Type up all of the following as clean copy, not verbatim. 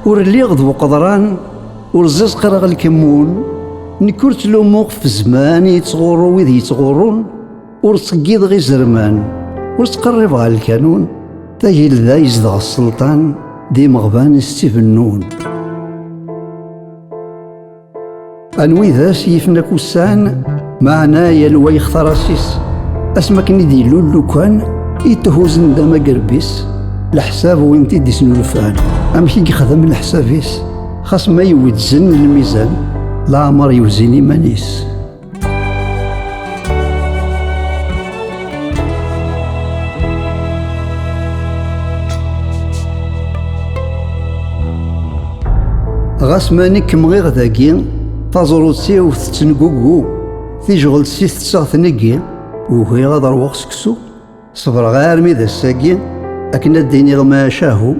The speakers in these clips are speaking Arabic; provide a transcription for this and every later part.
ور اللي غضبو قدران ور زاز قرغ الكمون نكرت لوموق في الزمان يتغورو ويد يتغورون ور تقيد غي زرمان ور تقرب على الكانون تاجي لذا يزدغ السلطان دي مغبان ستيفنون انوي ذا سيفنا كوسان معنا يلوى يختراسيس اسمك ندي لولو كان يتهوز ندما قربيس الحساب وانتي دي سنولفان امشي يخدم الحسابيس خاص ما يوزن الميزان لا عمر يوزن يمانيس. غاس مانيك مغيغ ذاكي تازروتي وتتنقوقو تيشغل سي تساغتنيكي وهي غادر وغ سكسو صبر غير ميدا الساكي أكنا ديني غما شاهو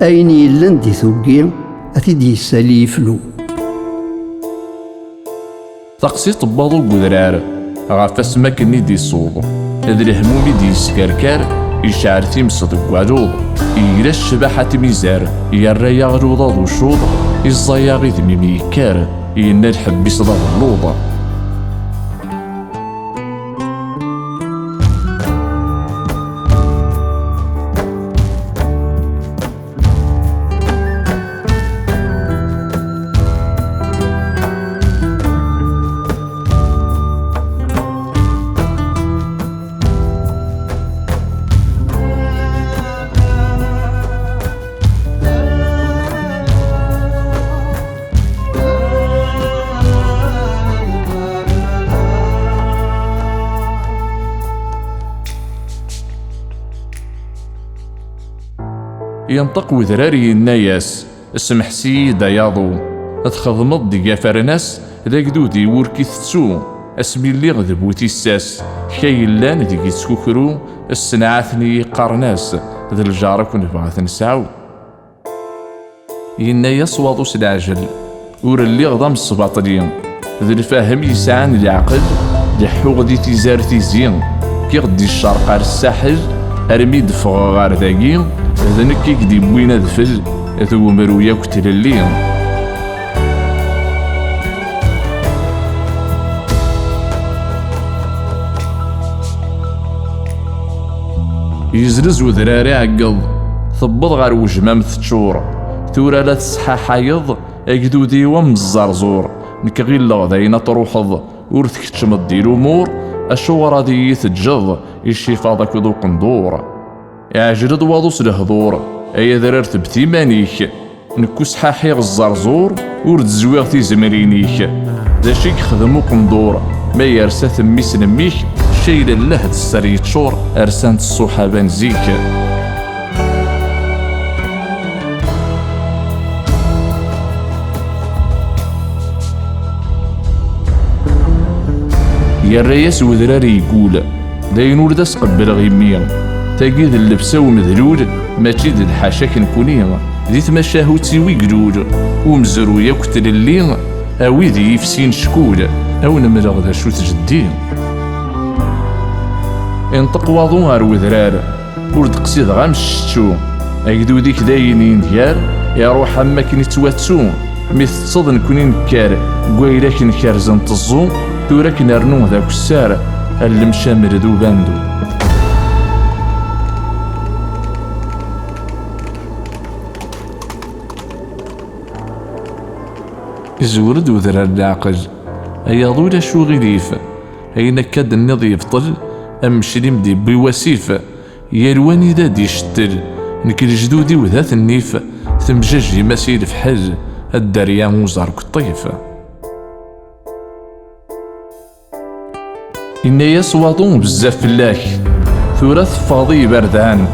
أين يلان دي ثوكي أتيدي يسالي يفلو تقسي طباضو قدرار غاف اسمك دي صوضو هذا الهمومي دي يسكركار يشعر تيمس دقوالوض يلا الشباحة ميزار يرى يغلوضا ذو شوض يزايا غيث ميميكار ينا الحب يصدغ اللوضة ينطق وذراري الناياس اسمح سيدا ياضو تخدمض ديا فرناس ذا قدودي وركي تسو اسمي اللي غذب وتيساس كي اللان ديكي تسكوكرو السنعاثني قرناس ذا الجارك ونبغاث نسعو يناياس واضو سلعجل ور اللي غضم الصباطلين ذا الفاهم يسعان العقل دحو غدي تيزار تيزين كي غدي الشرق الساحل ارمي دفغ غار ذاكي هذا نكيك دي بوينا دفل هذا مرويا كتلالين يزرز وذراري عقض ثبض غار وجمام تشور ثورة لا تصحى حايض اكدودي ومزرزور نكغي اللغذينا تروحض ورثك تشمد دي الامور الشورى دي يتجض يشي فاضك ذو قندور يعجرد واضوس الهضور ايا ذرارت بثيمانيك نكوس حاحي الزرزور ورد زويغ تيزمرينيك ذا شيك خدمو قندور ما يرسى ثميس نميك شي لله تسري تشور ارسانت الصحابة نزيك يا الرياس وذراري يقول داين ولد اسقبل غيميا تاقي ذي اللبسة ومذلول ماشي ذي الحاشا كنكوني ذي تمشاهوتي ويقلول ومزرو ياكتل اللي اوي ذي يفسين شكول او نملغ ذا شو تجدي انطق واضو غار وذرار ورد قصيد غام الشتو اكدو ديك داين ينديار يروح اما كن يتواتسو مثل تصد نكوني نكار قويلا كنكار زن تزو تورا كنرنو ذاك السار المشامر ذو باندو يزورد وذرار العقل اياضو لا شو غليف اين كاد النض يبطل امشي مدي بواسيف يالواني ذا دي شتل نكل جدودي وذات النيف ثمجاجي مسير في حج الدريا وزارك الطيف إن يسواطون بزاف فلاك ثورث فاضي بردان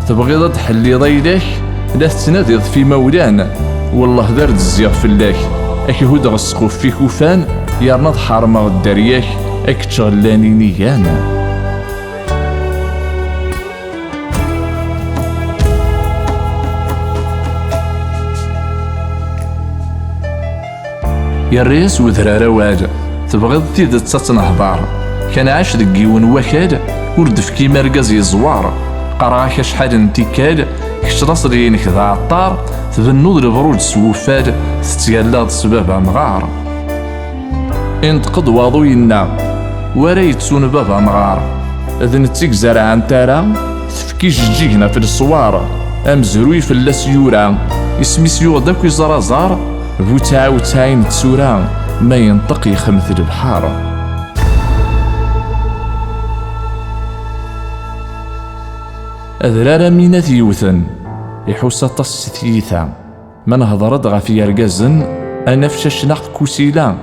تبغيض تحلي ضيلك لا تناديض في مولان والله دارد الزيغ فلاك اكي هود غسقو في كوفان يرنض حرمة الدرياك اك تشغلاني نيانا يا الريس وذرارة واجا تبغيض تيد تتنهضار كان عاش دقيون وكال ورد في كيما رقاز يزوار قراك شحال انتكال كشراس رينك ذا عطار تبنود البرود سوفال تتيالاض سبابا مغار انتقد واضو ينا ورا يتسون بابا مغار اذن تيك زرعان تارا تفكي جيجنا في الصوار امزروي في اللاسيورا اسمي سيور داك يزرازار بوتاع وتاين تسورا ما ينطق يخمث البحار أذرار مينات يوثن يحوس طس ثيثا من هضرد غفي يرقزن أنا فششنق كوسيلا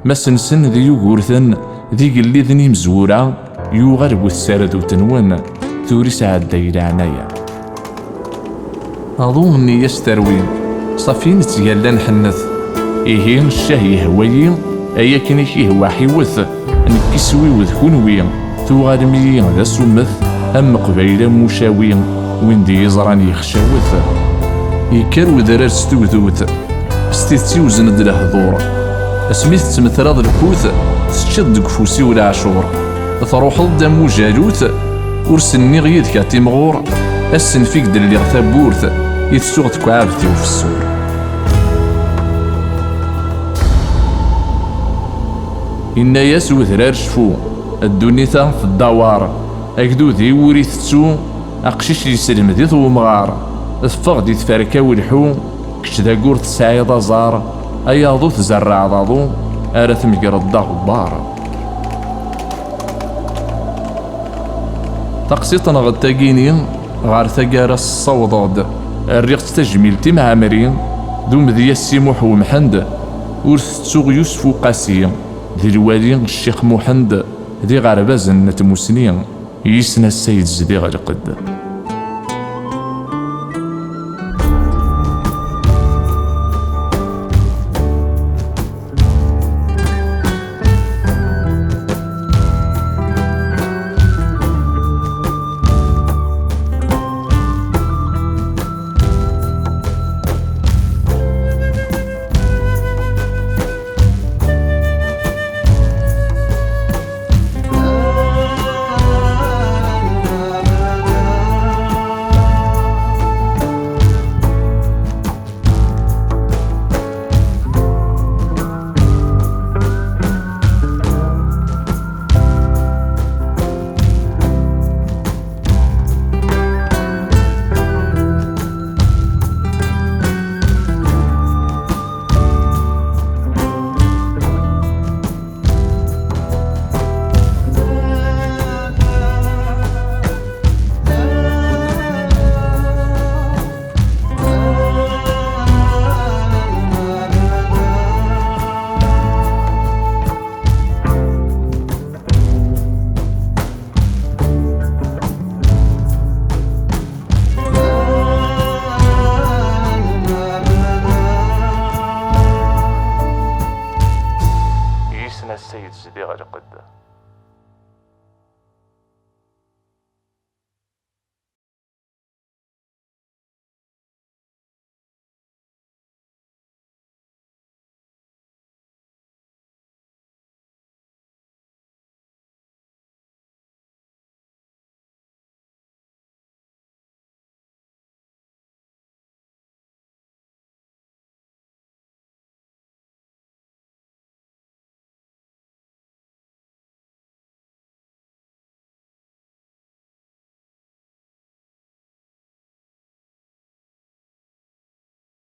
ما سنسن ذي يوغورثن ذي قلي ذني مزورا يوغرب السرد وتنون ثوري سعد دايل عنايا أظنني يستروين صافين تيالان حنث إيه الشاه يهوي أيا كنيك يهوى حيوث نكسوي وذكونوي ثوغرمي ذا سمث أم قبيلة مشاوي وين دي يزران يخشاوث يكر وذرار ستوذوث ستيتي وزند الهضور اسميث تمثراض الكوث تشد كفوسي ولا عشور تروح الدم وجالوث ورسني غيد كاتي مغور السن فيك دلي غثابورث يتسوغ كعابتي وفي السور إنا ياس وذرار شفو الدنيا في الدوار أكدو ذي وريث تسو أقشيش يسلم ذي ثو مغار ثفغ دي تفاركا والحو كش ذا قور تسعيد أزار أياضو تزرع ضاضو أرث مقرد غبار تقسيطنا غتاقيني غار ثقار الصوضاد الريق تجميلتي مع مريم ذو مذيا السيموح ومحند ورث تسوغ يوسف وقاسي ذي الوالي الشيخ محند ذي غرباز نتموسنين يسنى السيد زديغ القد